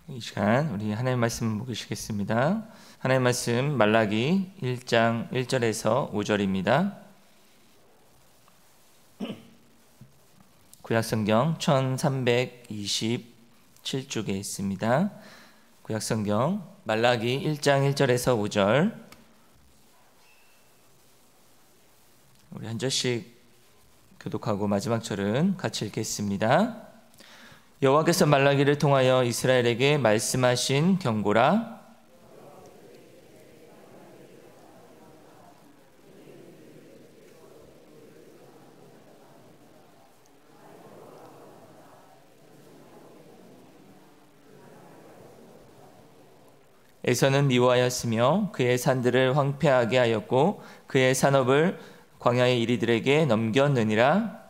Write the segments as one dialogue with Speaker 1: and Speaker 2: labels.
Speaker 1: 이 시간 우리 하나님의 말씀 보시겠습니다. 하나님의 말씀 말라기 1장 1절에서 5절입니다. 구약성경 1327쪽에 있습니다. 구약성경 말라기 1장 1절에서 5절, 우리 한 절씩 교독하고 마지막 절은 같이 읽겠습니다. 여호와께서 말라기를 통하여 이스라엘에게 말씀하신 경고라. 에서는 미워하였으며 그의 산들을 황폐하게 하였고 그의 산업을 광야의 이리들에게 넘겼느니라.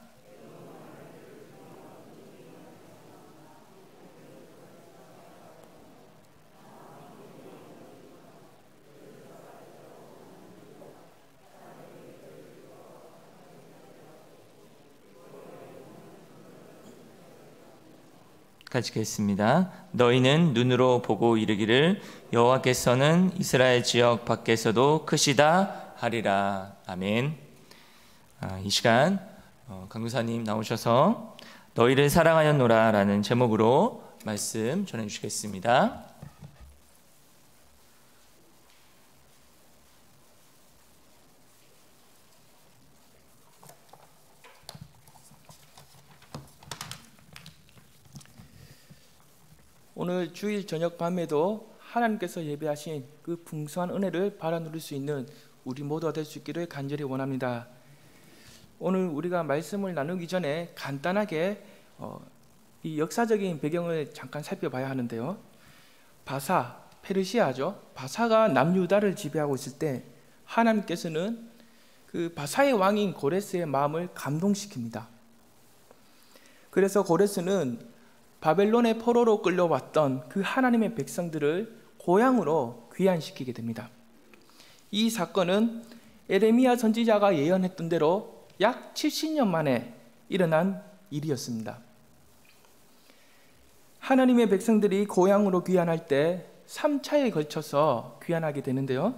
Speaker 1: 같이 읽겠습니다. 너희는 눈으로 보고 이르기를 여호와께서는 이스라엘 지역 밖에서도 크시다 하리라. 아멘. 이 시간 강교사님 나오셔서 너희를 사랑하였노라 라는 제목으로 말씀 전해주시겠습니다.
Speaker 2: 오늘 주일 저녁 밤에도 하나님께서 예배하신 그 풍성한 은혜를 받아 누릴 수 있는 우리 모두가 될 수 있기를 간절히 원합니다. 오늘 우리가 말씀을 나누기 전에 간단하게 이 역사적인 배경을 잠깐 살펴봐야 하는데요. 바사, 페르시아죠. 바사가 남유다를 지배하고 있을 때 하나님께서는 그 바사의 왕인 고레스의 마음을 감동시킵니다. 그래서 고레스는 바벨론의 포로로 끌려왔던 그 하나님의 백성들을 고향으로 귀환시키게 됩니다. 이 사건은 에레미야 선지자가 예언했던 대로 약 70년 만에 일어난 일이었습니다. 하나님의 백성들이 고향으로 귀환할 때 3차에 걸쳐서 귀환하게 되는데요.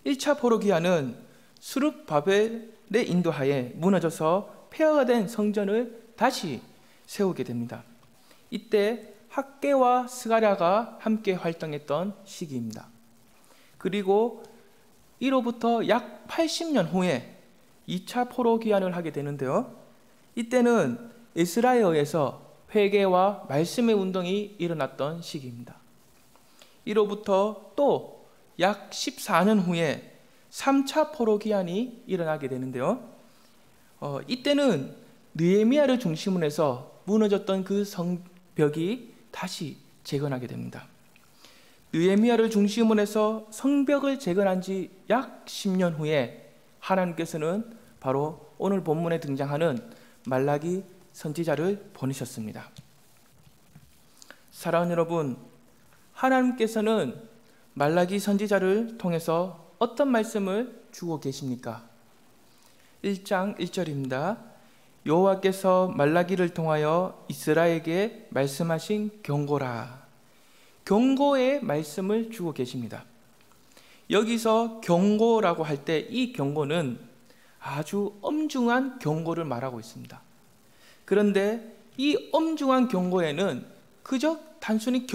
Speaker 2: 1차 포로 귀환은 수룹바벨의 인도하에 무너져서 폐허가 된 성전을 다시 세우게 됩니다. 이때 학개와 스가랴가 함께 활동했던 시기입니다. 그리고 이로부터 약 80년 후에 2차 포로 귀환을 하게 되는데요. 이때는 에스라에 의해서 회개와 말씀의 운동이 일어났던 시기입니다. 이로부터 또 약 14년 후에 3차 포로 귀환이 일어나게 되는데요. 이때는 느헤미야를 중심으로 해서 무너졌던 그 성벽이 다시 재건하게 됩니다. 느헤미야를 중심으로 해서 성벽을 재건한 지 약 10년 후에 하나님께서는 바로 오늘 본문에 등장하는 말라기 선지자를 보내셨습니다. 사랑하는 여러분, 하나님께서는 말라기 선지자를 통해서 어떤 말씀을 주고 계십니까? 1장 1절입니다. 여호와께서 말라기를 통하여 이스라엘에게 말씀하신 경고라. 경고의 말씀을 주고 계십니다. 여기서 경고라고 할 때 이 경고는 아주 엄중한 경고를 말하고 있습니다. 그런데 이 엄중한 경고에는 그저 단순히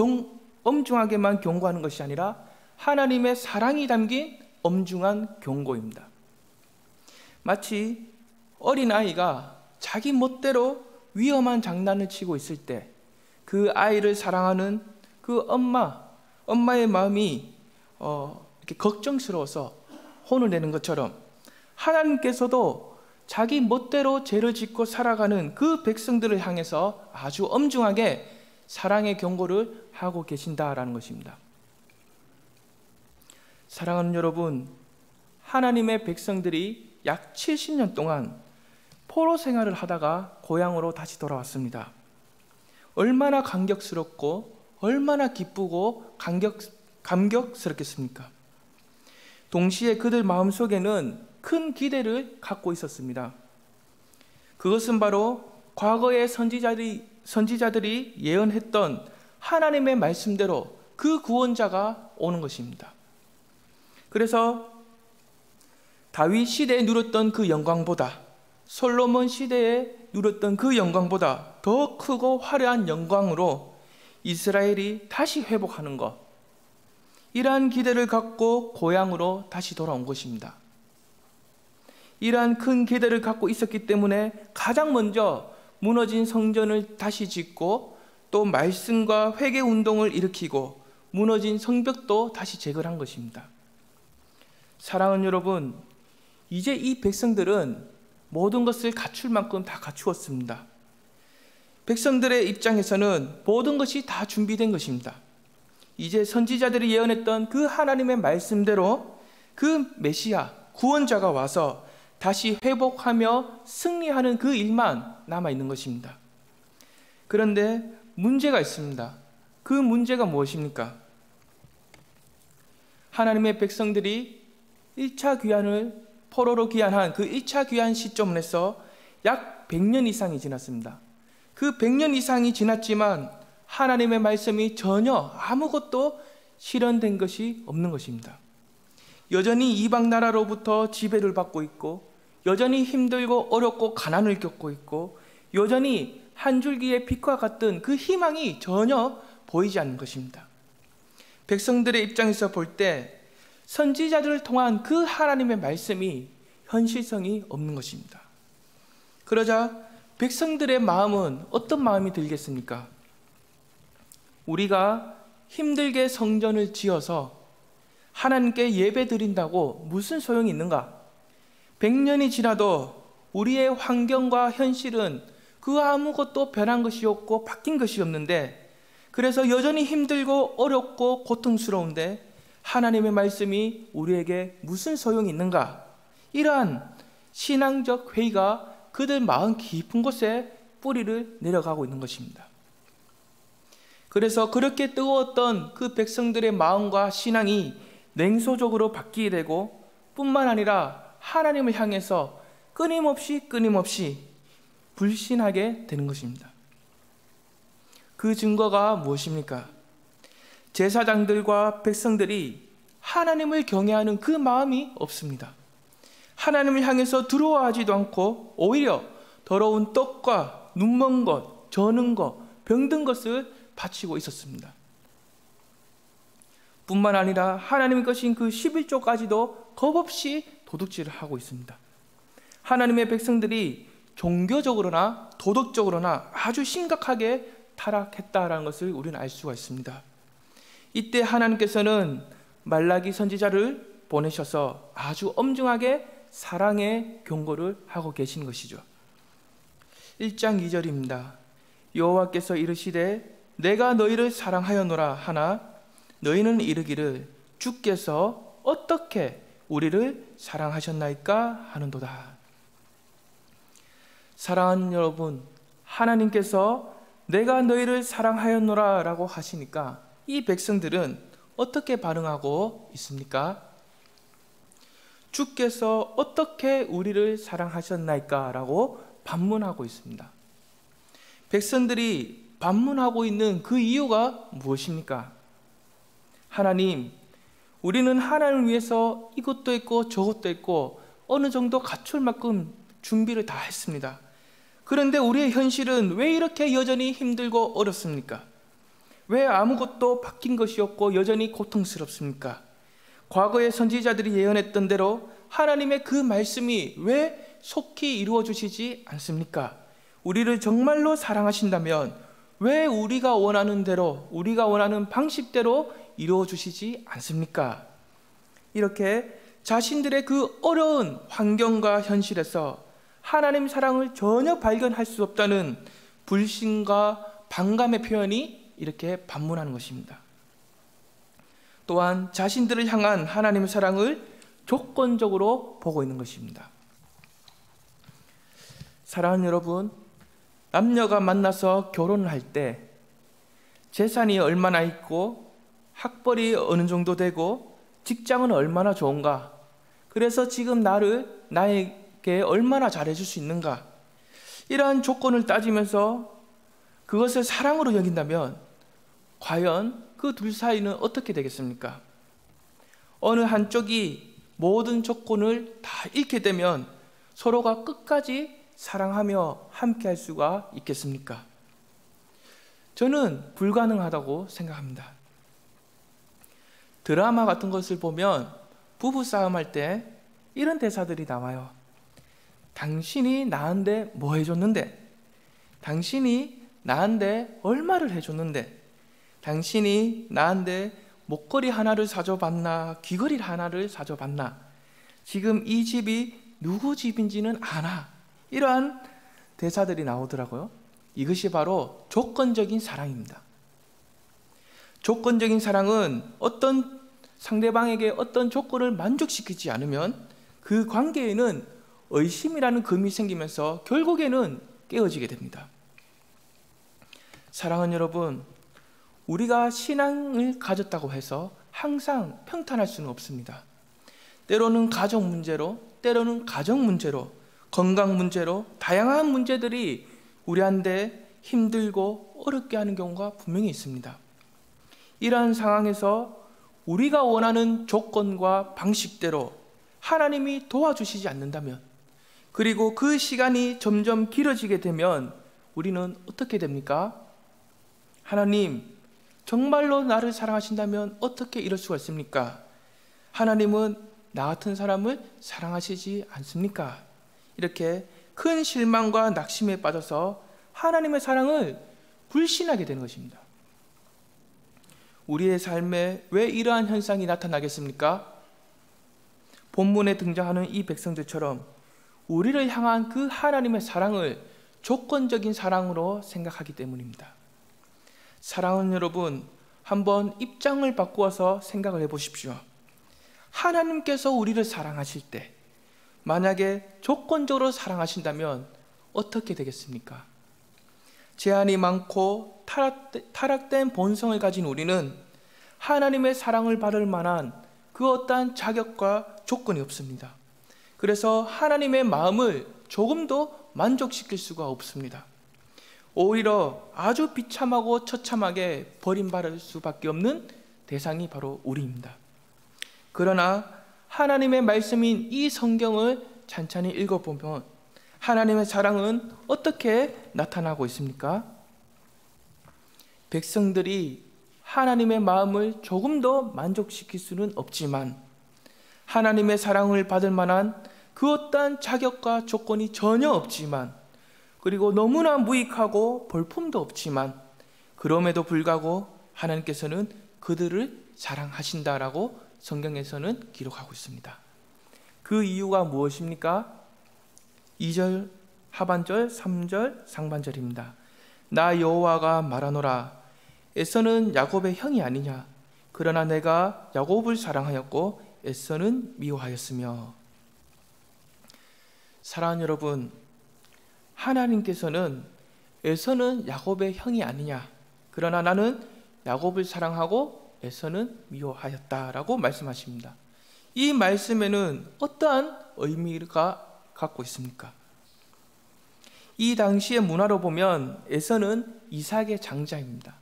Speaker 2: 엄중하게만 경고하는 것이 아니라 하나님의 사랑이 담긴 엄중한 경고입니다. 마치 어린아이가 자기 멋대로 위험한 장난을 치고 있을 때 그 아이를 사랑하는 그 엄마의 마음이 이렇게 걱정스러워서 혼을 내는 것처럼 하나님께서도 자기 멋대로 죄를 짓고 살아가는 그 백성들을 향해서 아주 엄중하게 사랑의 경고를 하고 계신다라는 것입니다. 사랑하는 여러분, 하나님의 백성들이 약 70년 동안 포로 생활을 하다가 고향으로 다시 돌아왔습니다. 얼마나 감격스럽고 얼마나 기쁘고 감격스럽겠습니까? 동시에 그들 마음속에는 큰 기대를 갖고 있었습니다. 그것은 바로 과거의 선지자들이 예언했던 하나님의 말씀대로 그 구원자가 오는 것입니다. 그래서 다윗 시대에 누렸던 그 영광보다, 솔로몬 시대에 누렸던 그 영광보다 더 크고 화려한 영광으로 이스라엘이 다시 회복하는 것, 이러한 기대를 갖고 고향으로 다시 돌아온 것입니다. 이러한 큰 기대를 갖고 있었기 때문에 가장 먼저 무너진 성전을 다시 짓고, 또 말씀과 회개 운동을 일으키고 무너진 성벽도 다시 재건한 것입니다. 사랑하는 여러분, 이제 이 백성들은 모든 것을 갖출 만큼 다 갖추었습니다. 백성들의 입장에서는 모든 것이 다 준비된 것입니다. 이제 선지자들이 예언했던 그 하나님의 말씀대로 그 메시아, 구원자가 와서 다시 회복하며 승리하는 그 일만 남아있는 것입니다. 그런데 문제가 있습니다. 그 문제가 무엇입니까? 하나님의 백성들이 1차 귀환을 포로로 귀환한 그 1차 귀환 시점에서 약 100년 이상이 지났습니다. 그 100년 이상이 지났지만 하나님의 말씀이 전혀 아무것도 실현된 것이 없는 것입니다. 여전히 이방 나라로부터 지배를 받고 있고, 여전히 힘들고 어렵고 가난을 겪고 있고, 여전히 한 줄기의 빛과 같은 그 희망이 전혀 보이지 않는 것입니다. 백성들의 입장에서 볼 때 선지자들을 통한 그 하나님의 말씀이 현실성이 없는 것입니다. 그러자 백성들의 마음은 어떤 마음이 들겠습니까? 우리가 힘들게 성전을 지어서 하나님께 예배 드린다고 무슨 소용이 있는가? 100년이 지나도 우리의 환경과 현실은 그 아무것도 변한 것이 없고 바뀐 것이 없는데, 그래서 여전히 힘들고 어렵고 고통스러운데 하나님의 말씀이 우리에게 무슨 소용이 있는가? 이러한 신앙적 회의가 그들 마음 깊은 곳에 뿌리를 내려가고 있는 것입니다. 그래서 그렇게 뜨거웠던 그 백성들의 마음과 신앙이 냉소적으로 바뀌게 되고, 뿐만 아니라 하나님을 향해서 끊임없이 불신하게 되는 것입니다. 그 증거가 무엇입니까? 제사장들과 백성들이 하나님을 경외하는 그 마음이 없습니다. 하나님을 향해서 두려워하지도 않고 오히려 더러운 떡과 눈먼 것, 저는 것, 병든 것을 바치고 있었습니다. 뿐만 아니라 하나님의 것인 그 11조까지도 겁없이 도둑질을 하고 있습니다. 하나님의 백성들이 종교적으로나 도덕적으로나 아주 심각하게 타락했다라는 것을 우리는 알 수가 있습니다. 이때 하나님께서는 말라기 선지자를 보내셔서 아주 엄중하게 사랑의 경고를 하고 계신 것이죠. 1장 2절입니다. 여호와께서 이르시되 내가 너희를 사랑하였노라 하나 너희는 이르기를 주께서 어떻게 우리를 사랑하셨나이까 하는도다. 사랑하는 여러분, 하나님께서 내가 너희를 사랑하였노라 라고 하시니까 이 백성들은 어떻게 반응하고 있습니까? 주께서 어떻게 우리를 사랑하셨나이까 라고 반문하고 있습니다. 백성들이 반문하고 있는 그 이유가 무엇입니까? 하나님, 우리는 하나님을 위해서 이것도 있고 저것도 있고 어느 정도 갖출 만큼 준비를 다 했습니다. 그런데 우리의 현실은 왜 이렇게 여전히 힘들고 어렵습니까? 왜 아무것도 바뀐 것이 없고 여전히 고통스럽습니까? 과거의 선지자들이 예언했던 대로 하나님의 그 말씀이 왜 속히 이루어 주시지 않습니까? 우리를 정말로 사랑하신다면 왜 우리가 원하는 대로, 우리가 원하는 방식대로 이루어 주시지 않습니까? 이렇게 자신들의 그 어려운 환경과 현실에서 하나님 사랑을 전혀 발견할 수 없다는 불신과 반감의 표현이 이렇게 반문하는 것입니다. 또한 자신들을 향한 하나님의 사랑을 조건적으로 보고 있는 것입니다. 사랑하는 여러분, 남녀가 만나서 결혼을 할 때 재산이 얼마나 있고 학벌이 어느 정도 되고 직장은 얼마나 좋은가, 그래서 지금 나에게 얼마나 잘해줄 수 있는가, 이러한 조건을 따지면서 그것을 사랑으로 여긴다면 과연 그 둘 사이는 어떻게 되겠습니까? 어느 한쪽이 모든 조건을 다 잃게 되면 서로가 끝까지 사랑하며 함께 할 수가 있겠습니까? 저는 불가능하다고 생각합니다. 드라마 같은 것을 보면 부부싸움 할 때 이런 대사들이 나와요. 당신이 나한테 뭐 해줬는데? 당신이 나한테 얼마를 해줬는데? 당신이 나한테 목걸이 하나를 사줘봤나? 귀걸이 하나를 사줘봤나? 지금 이 집이 누구 집인지는 아나? 이러한 대사들이 나오더라고요. 이것이 바로 조건적인 사랑입니다. 조건적인 사랑은 어떤 상대방에게 어떤 조건을 만족시키지 않으면 그 관계에는 의심이라는 금이 생기면서 결국에는 깨어지게 됩니다. 사랑하는 여러분, 우리가 신앙을 가졌다고 해서 항상 평탄할 수는 없습니다. 때로는 가족 문제로, 때로는 가정 문제로, 건강 문제로 다양한 문제들이 우리한테 힘들고 어렵게 하는 경우가 분명히 있습니다. 이러한 상황에서 우리가 원하는 조건과 방식대로 하나님이 도와주시지 않는다면, 그리고 그 시간이 점점 길어지게 되면 우리는 어떻게 됩니까? 하나님, 정말로 나를 사랑하신다면 어떻게 이럴 수가 있습니까? 하나님은 나 같은 사람을 사랑하시지 않습니까? 이렇게 큰 실망과 낙심에 빠져서 하나님의 사랑을 불신하게 되는 것입니다. 우리의 삶에 왜 이러한 현상이 나타나겠습니까? 본문에 등장하는 이 백성들처럼 우리를 향한 그 하나님의 사랑을 조건적인 사랑으로 생각하기 때문입니다. 사랑하는 여러분, 한번 입장을 바꾸어서 생각을 해보십시오. 하나님께서 우리를 사랑하실 때 만약에 조건적으로 사랑하신다면 어떻게 되겠습니까? 제한이 많고 타락된 본성을 가진 우리는 하나님의 사랑을 받을 만한 그 어떠한 자격과 조건이 없습니다. 그래서 하나님의 마음을 조금도 만족시킬 수가 없습니다. 오히려 아주 비참하고 처참하게 버림받을 수밖에 없는 대상이 바로 우리입니다. 그러나 하나님의 말씀인 이 성경을 찬찬히 읽어보면 하나님의 사랑은 어떻게 나타나고 있습니까? 백성들이 하나님의 마음을 조금도 만족시킬 수는 없지만 하나님의 사랑을 받을 만한 그 어떠한 자격과 조건이 전혀 없지만, 그리고 너무나 무익하고 볼품도 없지만 그럼에도 불구하고 하나님께서는 그들을 사랑하신다라고 성경에서는 기록하고 있습니다. 그 이유가 무엇입니까? 2절 하반절, 3절 상반절입니다. 나 여호와가 말하노라. 에서는 야곱의 형이 아니냐? 그러나 내가 야곱을 사랑하였고 에서는 미워하였으며. 사랑하는 여러분, 하나님께서는 에서는 야곱의 형이 아니냐? 그러나 나는 야곱을 사랑하고 에서는 미워하였다라고 말씀하십니다. 이 말씀에는 어떠한 의미가 갖고 있습니까? 이 당시의 문화로 보면 에서는 이삭의 장자입니다.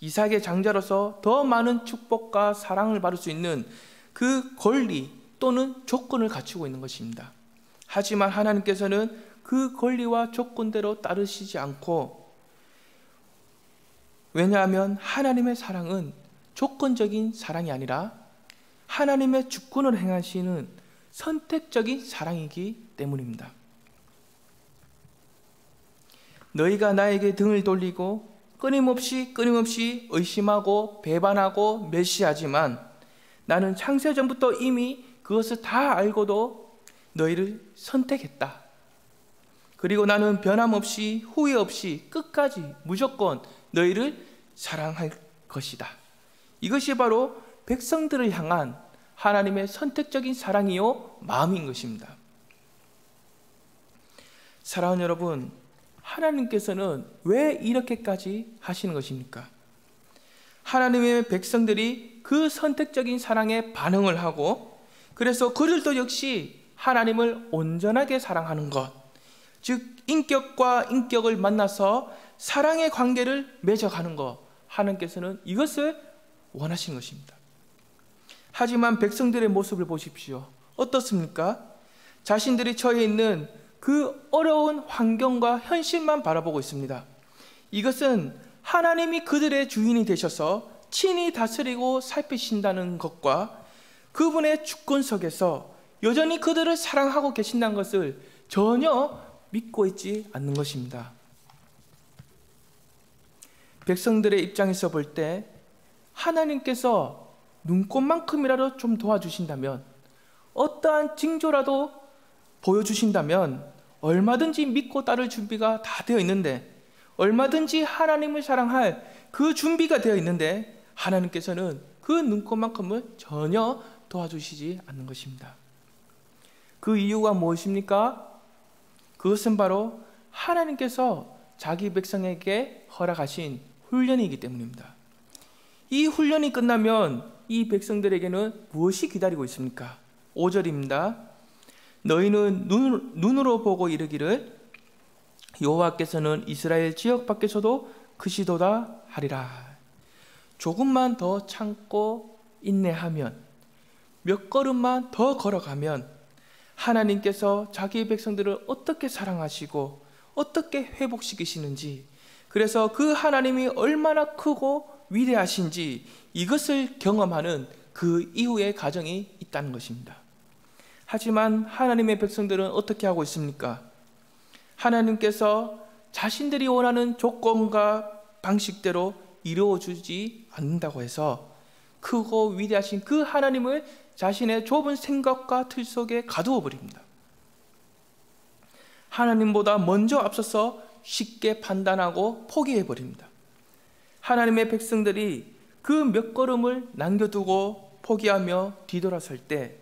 Speaker 2: 이삭의 장자로서 더 많은 축복과 사랑을 받을 수 있는 그 권리 또는 조건을 갖추고 있는 것입니다. 하지만 하나님께서는 그 권리와 조건대로 따르시지 않고, 왜냐하면 하나님의 사랑은 조건적인 사랑이 아니라 하나님의 주권을 행하시는 선택적인 사랑이기 때문입니다. 너희가 나에게 등을 돌리고 끊임없이 의심하고 배반하고 멸시하지만 나는 창세전부터 이미 그것을 다 알고도 너희를 선택했다. 그리고 나는 변함없이 후회 없이 끝까지 무조건 너희를 사랑할 것이다. 이것이 바로 백성들을 향한 하나님의 선택적인 사랑이요 마음인 것입니다. 사랑하는 여러분, 하나님께서는 왜 이렇게까지 하시는 것입니까? 하나님의 백성들이 그 선택적인 사랑에 반응을 하고, 그래서 그들도 역시 하나님을 온전하게 사랑하는 것, 즉 인격과 인격을 만나서 사랑의 관계를 맺어가는 것, 하나님께서는 이것을 원하시는 것입니다. 하지만 백성들의 모습을 보십시오. 어떻습니까? 자신들이 처해 있는 그 어려운 환경과 현실만 바라보고 있습니다. 이것은 하나님이 그들의 주인이 되셔서 친히 다스리고 살피신다는 것과 그분의 주권석에서 여전히 그들을 사랑하고 계신다는 것을 전혀 믿고 있지 않는 것입니다. 백성들의 입장에서 볼 때 하나님께서 눈꽃만큼이라도 좀 도와주신다면, 어떠한 징조라도 보여주신다면 얼마든지 믿고 따를 준비가 다 되어 있는데, 얼마든지 하나님을 사랑할 그 준비가 되어 있는데 하나님께서는 그 눈꽃만큼을 전혀 도와주시지 않는 것입니다. 그 이유가 무엇입니까? 그것은 바로 하나님께서 자기 백성에게 허락하신 훈련이기 때문입니다. 이 훈련이 끝나면 이 백성들에게는 무엇이 기다리고 있습니까? 5절입니다. 너희는 눈으로 보고 이르기를 여호와께서는 이스라엘 지역 밖에서도 크시도다 하리라. 조금만 더 참고 인내하면, 몇 걸음만 더 걸어가면 하나님께서 자기 백성들을 어떻게 사랑하시고 어떻게 회복시키시는지, 그래서 그 하나님이 얼마나 크고 위대하신지 이것을 경험하는 그 이후의 과정이 있다는 것입니다. 하지만 하나님의 백성들은 어떻게 하고 있습니까? 하나님께서 자신들이 원하는 조건과 방식대로 이루어주지 않는다고 해서 크고 위대하신 그 하나님을 자신의 좁은 생각과 틀 속에 가두어 버립니다. 하나님보다 먼저 앞서서 쉽게 판단하고 포기해 버립니다. 하나님의 백성들이 그 몇 걸음을 남겨두고 포기하며 뒤돌아설 때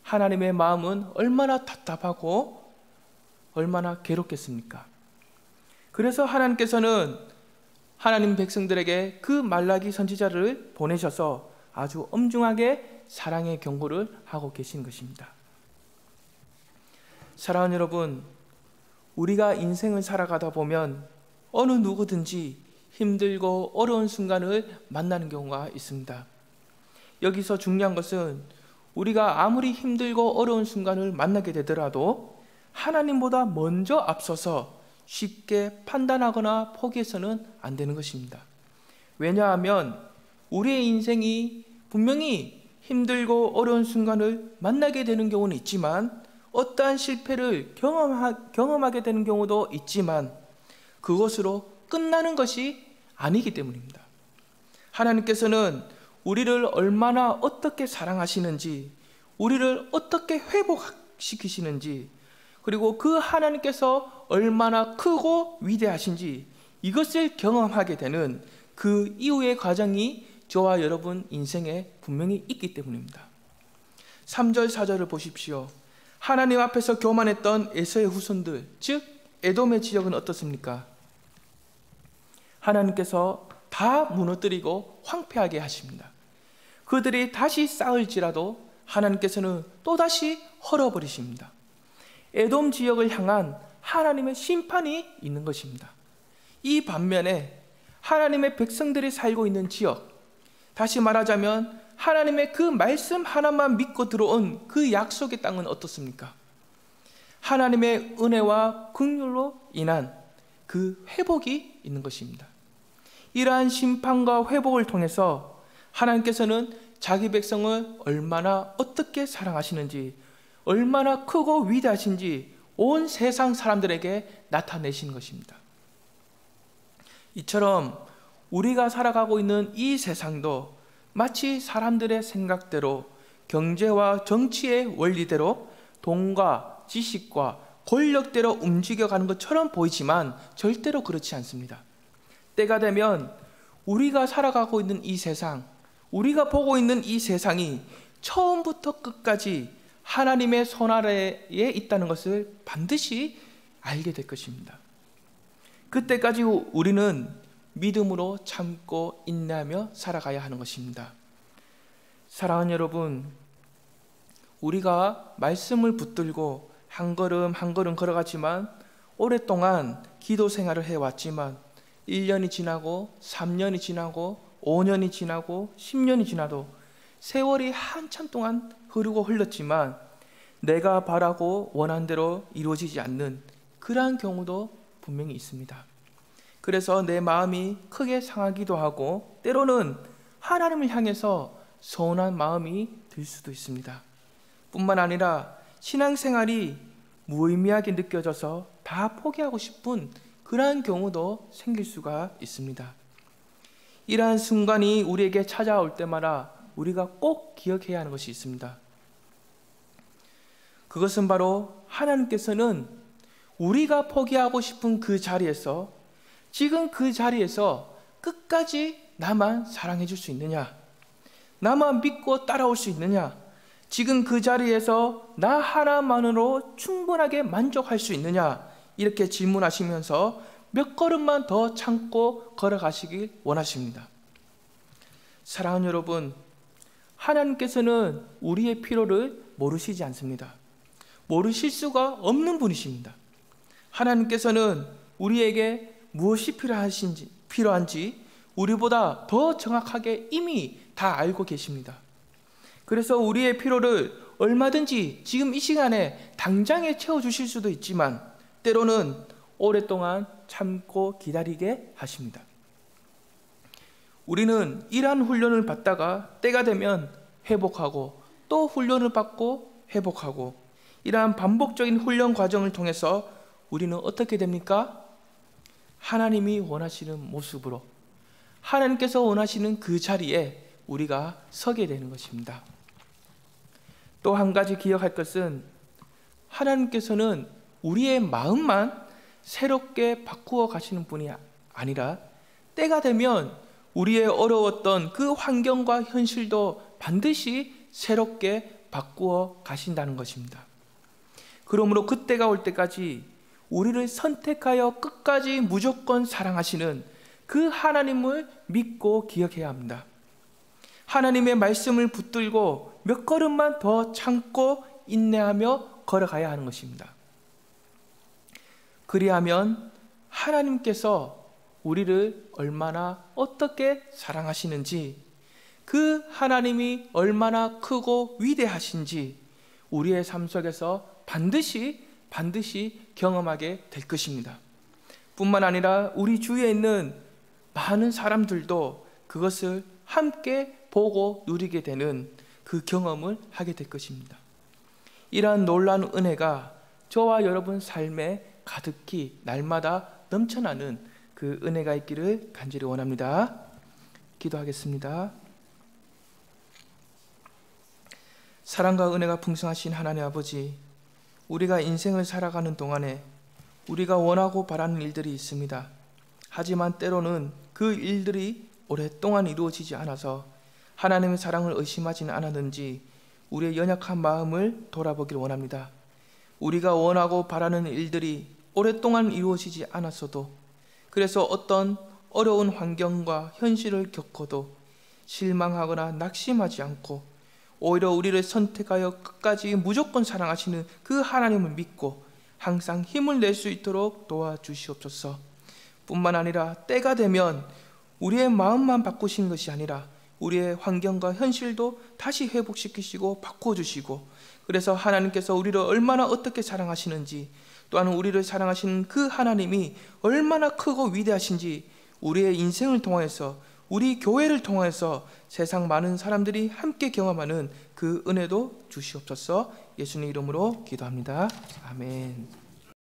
Speaker 2: 하나님의 마음은 얼마나 답답하고 얼마나 괴롭겠습니까? 그래서 하나님께서는 하나님 백성들에게 그 말라기 선지자를 보내셔서 아주 엄중하게 사랑의 경고를 하고 계신 것입니다. 사랑하는 여러분, 우리가 인생을 살아가다 보면 어느 누구든지 힘들고 어려운 순간을 만나는 경우가 있습니다. 여기서 중요한 것은 우리가 아무리 힘들고 어려운 순간을 만나게 되더라도 하나님보다 먼저 앞서서 쉽게 판단하거나 포기해서는 안 되는 것입니다. 왜냐하면 우리의 인생이 분명히 힘들고 어려운 순간을 만나게 되는 경우는 있지만, 어떠한 실패를 경험하게 되는 경우도 있지만 그것으로 끝나는 것이 아니기 때문입니다. 하나님께서는 우리를 얼마나 어떻게 사랑하시는지, 우리를 어떻게 회복시키시는지, 그리고 그 하나님께서 얼마나 크고 위대하신지 이것을 경험하게 되는 그 이후의 과정이 저와 여러분 인생에 분명히 있기 때문입니다. 3절 4절을 보십시오. 하나님 앞에서 교만했던 에서의 후손들, 즉 에돔의 지역은 어떻습니까? 하나님께서 다 무너뜨리고 황폐하게 하십니다. 그들이 다시 쌓을지라도 하나님께서는 또다시 헐어버리십니다. 에돔 지역을 향한 하나님의 심판이 있는 것입니다. 이 반면에 하나님의 백성들이 살고 있는 지역, 다시 말하자면 하나님의 그 말씀 하나만 믿고 들어온 그 약속의 땅은 어떻습니까? 하나님의 은혜와 긍휼로 인한 그 회복이 있는 것입니다. 이러한 심판과 회복을 통해서 하나님께서는 자기 백성을 얼마나 어떻게 사랑하시는지, 얼마나 크고 위대하신지 온 세상 사람들에게 나타내시는 것입니다. 이처럼 우리가 살아가고 있는 이 세상도 마치 사람들의 생각대로, 경제와 정치의 원리대로, 돈과 지식과 권력대로 움직여가는 것처럼 보이지만 절대로 그렇지 않습니다. 때가 되면 우리가 살아가고 있는 이 세상, 우리가 보고 있는 이 세상이 처음부터 끝까지 하나님의 손 아래에 있다는 것을 반드시 알게 될 것입니다. 그때까지 우리는 믿음으로 참고 인내하며 살아가야 하는 것입니다. 사랑하는 여러분, 우리가 말씀을 붙들고 한 걸음 한 걸음 걸어가지만, 오랫동안 기도 생활을 해왔지만 1년이 지나고 3년이 지나고 5년이 지나고 10년이 지나도 세월이 한참 동안 흐르고 흘렀지만 내가 바라고 원한 대로 이루어지지 않는 그러한 경우도 분명히 있습니다. 그래서 내 마음이 크게 상하기도 하고 때로는 하나님을 향해서 서운한 마음이 들 수도 있습니다. 뿐만 아니라 신앙생활이 무의미하게 느껴져서 다 포기하고 싶은 그러한 경우도 생길 수가 있습니다. 이러한 순간이 우리에게 찾아올 때마다 우리가 꼭 기억해야 하는 것이 있습니다. 그것은 바로 하나님께서는 우리가 포기하고 싶은 그 자리에서 지금 그 자리에서 끝까지 나만 사랑해 줄 수 있느냐, 나만 믿고 따라올 수 있느냐, 지금 그 자리에서 나 하나만으로 충분하게 만족할 수 있느냐, 이렇게 질문하시면서 몇 걸음만 더 참고 걸어가시길 원하십니다. 사랑하는 여러분, 하나님께서는 우리의 필요를 모르시지 않습니다. 모르실 수가 없는 분이십니다. 하나님께서는 우리에게 무엇이 필요한지 우리보다 더 정확하게 이미 다 알고 계십니다. 그래서 우리의 필요를 얼마든지 지금 이 시간에 당장에 채워주실 수도 있지만 때로는 오랫동안 참고 기다리게 하십니다. 우리는 이러한 훈련을 받다가 때가 되면 회복하고 또 훈련을 받고 회복하고 이러한 반복적인 훈련 과정을 통해서 우리는 어떻게 됩니까? 하나님이 원하시는 모습으로 하나님께서 원하시는 그 자리에 우리가 서게 되는 것입니다. 또 한 가지 기억할 것은 하나님께서는 우리의 마음만 새롭게 바꾸어 가시는 분이 아니라 때가 되면 우리의 어려웠던 그 환경과 현실도 반드시 새롭게 바꾸어 가신다는 것입니다. 그러므로 그때가 올 때까지 우리를 선택하여 끝까지 무조건 사랑하시는 그 하나님을 믿고 기억해야 합니다. 하나님의 말씀을 붙들고 몇 걸음만 더 참고 인내하며 걸어가야 하는 것입니다. 그리하면 하나님께서 우리를 얼마나 어떻게 사랑하시는지, 그 하나님이 얼마나 크고 위대하신지 우리의 삶 속에서 반드시 경험하게 될 것입니다. 뿐만 아니라 우리 주위에 있는 많은 사람들도 그것을 함께 보고 누리게 되는 그 경험을 하게 될 것입니다. 이러한 놀라운 은혜가 저와 여러분 삶에 가득히 날마다 넘쳐나는 그 은혜가 있기를 간절히 원합니다. 기도하겠습니다. 사랑과 은혜가 풍성하신 하나님 아버지, 우리가 인생을 살아가는 동안에 우리가 원하고 바라는 일들이 있습니다. 하지만 때로는 그 일들이 오랫동안 이루어지지 않아서 하나님의 사랑을 의심하지는 않았는지 우리의 연약한 마음을 돌아보길 원합니다. 우리가 원하고 바라는 일들이 오랫동안 이루어지지 않았어도, 그래서 어떤 어려운 환경과 현실을 겪어도 실망하거나 낙심하지 않고 오히려 우리를 선택하여 끝까지 무조건 사랑하시는 그 하나님을 믿고 항상 힘을 낼 수 있도록 도와주시옵소서. 뿐만 아니라 때가 되면 우리의 마음만 바꾸시는 것이 아니라 우리의 환경과 현실도 다시 회복시키시고 바꿔주시고, 그래서 하나님께서 우리를 얼마나 어떻게 사랑하시는지, 또한 우리를 사랑하시는 그 하나님이 얼마나 크고 위대하신지 우리의 인생을 통해서, 우리 교회를 통해서 세상 많은 사람들이 함께 경험하는 그 은혜도 주시옵소서. 예수님 이름으로 기도합니다. 아멘.